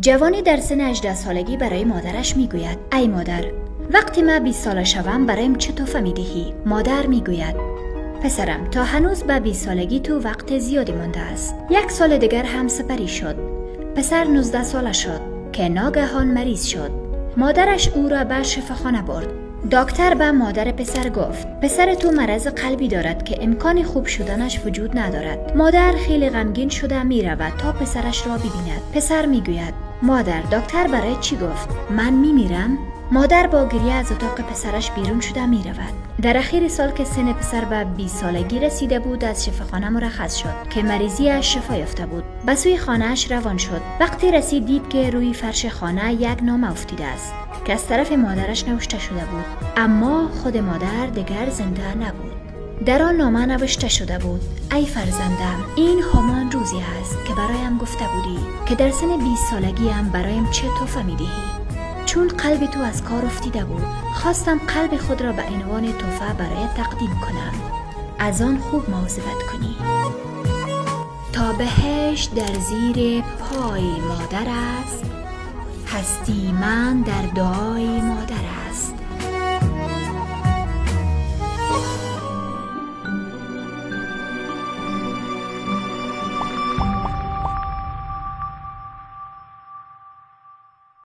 جوانی در سن 18 سالگی برای مادرش میگوید: ای مادر، وقتی من 20 ساله شوم برایم چه تحفه میدهی؟ مادر میگوید: پسرم، تا هنوز به 20 سالگی تو وقت زیادی مانده است. 1 سال دیگر هم سپری شد. پسر 19 ساله شد که ناگهان مریض شد. مادرش او را به شفاخانه برد. دکتر به مادر پسر گفت: پسر تو مرض قلبی دارد که امکان خوب شدنش وجود ندارد. مادر خیلی غمگین شده می رود تا پسرش را ببیند. پسر می گوید: مادر، دکتر برای چی گفت؟ من می میرم؟ مادر با گریه از اتاق پسرش بیرون شده می رود. در اخیر سال که سن پسر به 20 سالگی رسیده بود، از شفاخانه مرخص شد که مریضیش شفا یافته بود. به سوی خانه‌اش روان شد. وقتی رسید دید که روی فرش خانه یک نامه افتیده است که از طرف مادرش نوشته شده بود، اما خود مادر دیگر زنده نبود. در آن نامه نوشته شده بود: ای فرزندم، این همان روزی است که برایم گفته بودی که در سن 20 سالگی هم برایم چه تحفه میدهی. چون قلب تو از کار افتیده بود، خواستم قلب خود را به عنوان تحفه برای تقدیم کنم. از آن خوب مواظبت کنی تا بهشت در زیر پای مادر است، هستی من در دعای مادر است.